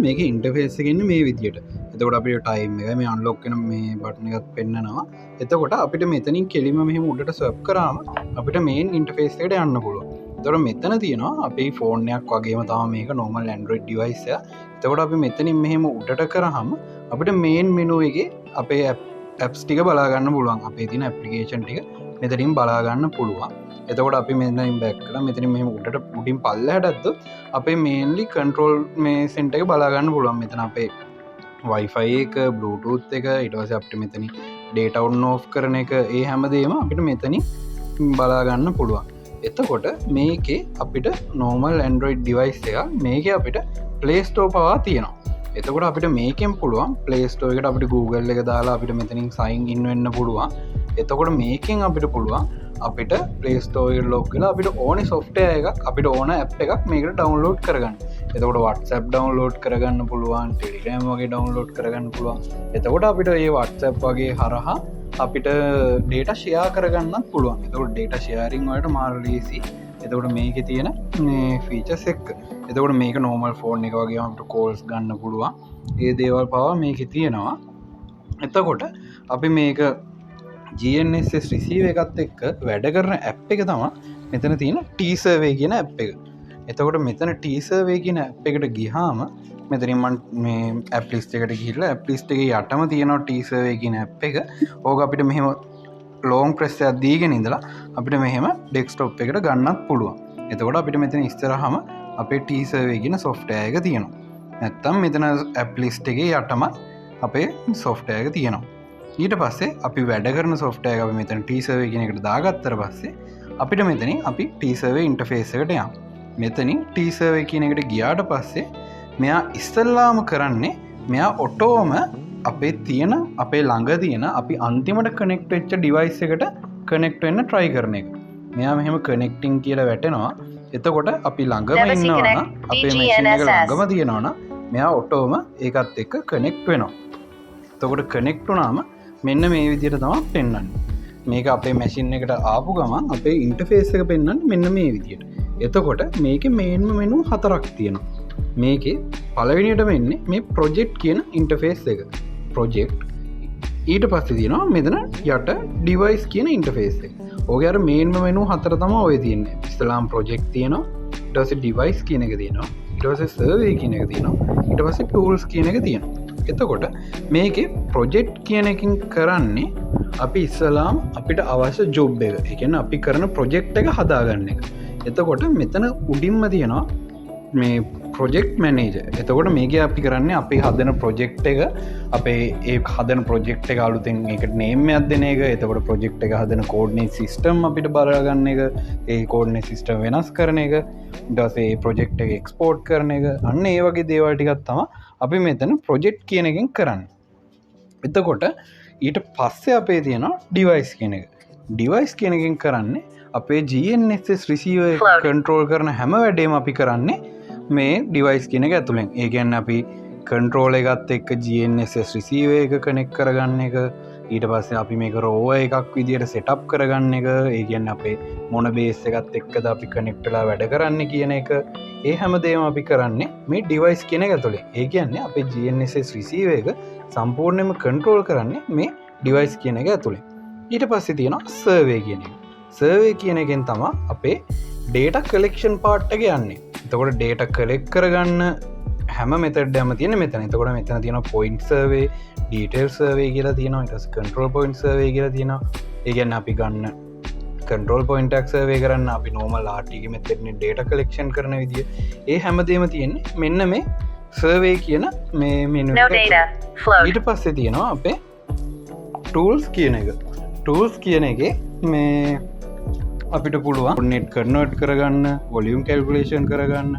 මේක ඉන්ටර්ෆේස් එකක් ඉන්නේ මේ විදියට. එතකොට අපිට ටයිම් එක මේ අන්ලොක් වෙන මේ බටන් එකත් පෙන්නනවා. එතකොට අපිට මෙතනින් කෙලිම මෙහෙම උඩට ස්වැප් කරාම අපිට මේන් ඉන්ටර්ෆේස් එකට යන්න පුළුවන්. එතකොට මෙතන තියෙනවා අපේ ෆෝන් එකක් වගේම තමයි මේක normal Android device එක. එතකොට අපි මෙතනින් මෙහෙම උඩට කරාම අපිට මේන් මෙනු එකේ අපේ ඇප්ස් ටික බලා ගන්න පුළුවන්. අපේ තියෙන ඇප්ලිකේෂන් ටික මෙතනින් බලා ගන්න පුළුවන්. එතකොට අපි මෙතනින් බෑක් කරලා මෙතනින් මෙහෙම උඩට උඩින් පල්ලෙහාට ඇද්දොත් අපේ මේන්ලි කන්ට්‍රෝල් මේ සෙන්ටර් එක බලා ගන්න පුළුවන්. මෙතන අපේ Wi-Fi එක, Bluetooth එක, ඊට පස්සේ අපිට මෙතනින් data on off කරන එක, ඒ හැමදේම අපිට මෙතනින් බලා ගන්න පුළුවන්. එතකොට මේකේ අපිට normal Android device එක මේකේ අපිට Play Store පවා තියෙනවා. එතකොට අපිට මේකෙන් පුළුවන් Play Store එකට අපිට Google එක දාලා අපිට මෙතනින් sign in වෙන්න පුළුවන්. එතකොට මේකෙන් අපිට පුළුවන් අපිට Play Store එක ලොග් වෙලා අපිට ඕනේ software එකක් අපිට ඕන app එකක් මේකට download කරගන්න. එතකොට WhatsApp download කරගන්න පුළුවන්, Telegram වගේ download කරගන්න පුළුවන්. එතකොට අපිට මේ WhatsApp වගේ හරහා අපිට data share කරගන්නත් පුළුවන්. එතකොට data sharing වලට මාර ලේසි. එතකොට මේකේ තියෙන මේ features එක. එතකොට මේක normal phone එක වගේ අපිට calls ගන්න පුළුවන්. ඒ දේවල් පවා මේකේ තියෙනවා. එතකොට අපි මේක GNSS receive එකත් එක්ක වැඩ කරන app එක තමයි මෙතන තියෙන T-Survey කියන app එක. එතකොට මෙතන T-Survey කියන app එකට ගියාම මෙතනින් මම මේ app list එකට ගිහිල්ලා app list එකේ යටම තියෙනවා T-Survey කියන app එක. ඕක අපිට මෙහෙම long press එකක් දීගෙන ඉඳලා අපිට මෙහෙම desktop එකට ගන්නත් පුළුවන්. එතකොට අපිට මෙතන ඉස්සරහම අපේ T-Survey කියන software එක තියෙනවා. නැත්තම් මෙතන app list එකේ යටම අපේ software එක තියෙනවා. ඊට පස්සේ අපි වැඩ කරන software එක අපි මෙතන T-Survey කියන එකට දාගත්තට පස්සේ අපිට මෙතනින් අපි T-Survey interface එකට යමු. මෙතනින් T-Survey කියන එකට ගියාට පස්සේ මෙයා ඉස්සල්ලාම කරන්නේ මෙයා ඔටෝම අපේ තියෙන අපේ ළඟ තියෙන අපි අන්තිමට කනෙක්ට් වෙච්ච ඩිවයිස් එකට කනෙක්ට් වෙන්න try කරන එක. මෙයා මෙහෙම කනෙක්ටිං කියලා වැටෙනවා. එතකොට අපි ළඟම ඉන්නවා නම් අපේ මැෂින් එක ළඟම තියෙනවා නම් මෙයා ඔටෝම ඒකත් එක්ක කනෙක්ට් වෙනවා. එතකොට කනෙක්ට් වුණාම මෙන්න මේ විදිහට තමයි පෙන්වන්නේ. මේක අපේ මැෂින් එකට ආපු ගමන් අපේ ඉන්ටර්ෆේස් එක පෙන්වන්නේ මෙන්න මේ විදිහට. එතකොට මේකේ මේන්ම මෙනු හතරක් තියෙනවා. මේකේ පළවෙනියට වෙන්නේ මේ ප්‍රොජෙක්ට් කියන ඉන්ටර්ෆේස් එක. ප්‍රොජෙක්ට් ඊට පස්සේ තියෙනවා මෙතන යට ඩිවයිස් කියන ඉන්ටර්ෆේස් එක. ඕකේ අර මේන්ම මෙනු හතර තමයි ඔය තියෙන්නේ. ඉස්ලාම් ප්‍රොජෙක්ට් තියෙනවා, ඊට පස්සේ ඩිවයිස් කියන එක තියෙනවා, ඊට පස්සේ සර්වේ කියන එක තියෙනවා, ඊට පස්සේ ටූල්ස් කියන එක තියෙනවා. එතකොට මේකේ ප්‍රොජෙක්ට් කියන එකකින් කරන්නේ අපි ඉස්සලාම අපිට අවශ්‍ය ජොබ් එක. ඒ කියන්නේ අපි කරන ප්‍රොජෙක්ට් එක හදාගන්න එක. එතකොට මෙතන උඩින්ම තියෙනවා මේ ප්‍රොජෙක්ට් මැනේජර්. එතකොට මේකේ අපි කරන්නේ අපි හදන ප්‍රොජෙක්ට් එක අපේ ඒ හදන ප්‍රොජෙක්ට් එක අලුතෙන් ඒකට නේම් එකක් දෙන එක. එතකොට ප්‍රොජෙක්ට් එක හදන කෝඩිනේට් සිස්ටම් අපිට බලා ගන්න එක. ඒ කෝඩිනේට් සිස්ටම් වෙනස් කරන එක. ඊට පස්සේ ඒ ප්‍රොජෙක්ට් එක එක්ස්පෝර්ට් කරන එක. අන්න ඒ වගේ දේවල් ටිකක් තමයි අපි මෙතන ප්‍රොජෙක්ට් කියන එකෙන් කරන්නේ. එතකොට ඊට පස්සේ අපේ තියෙනවා ඩිවයිස් කියන එක. ඩිවයිස් කියන එකෙන් කරන්නේ අපේ GNSS receiver එක control කරන හැම වැඩේම අපි කරන්නේ මේ ඩිවයිස් කියන එක ඇතුළෙන්. ඒ කියන්නේ අපි control එකත් එක්ක GNSS receiver එක connect කරගන්න එක, ඊට පස්සේ අපි මේක raw එකක් විදියට setup කරගන්න එක, ඒ කියන්නේ අපේ මොන base එකත් එක්කද අපි connect වෙලා වැඩ කරන්නේ කියන එක, ඒ හැමදේම අපි කරන්නේ මේ ඩිවයිස් කියන එක ඇතුළේ. ඒ කියන්නේ අපේ GNSS receiver එක සම්පූර්ණයෙන්ම control කරන්නේ මේ ඩිවයිස් කියන එක ඇතුළේ. ඊට පස්සේ තියෙනවා survey කියන එක. survey කියන එකෙන් තමයි අපේ data collection part එක යන්නේ. එතකොට data collect කරගන්න හැම method එකම තියෙන්නේ මෙතන. එතකොට මෙතන තියෙනවා point survey, detail survey කියලා තියෙනවා, ඊට පස්සේ control point survey කියලා තියෙනවා. ඒ කියන්නේ අපි ගන්න control point එක survey කරන්න අපි normal RTK method එකෙන් data collection කරන විදිය. ඒ හැමදේම තියෙන්නේ මෙන්න මේ survey කියන මේ menu එක. ඊට පස්සේ තියෙනවා අපේ tools කියන එක. tools කියන එකේ මේ අපිට පුළුවන් net convert කරගන්න, volume calculation කරගන්න,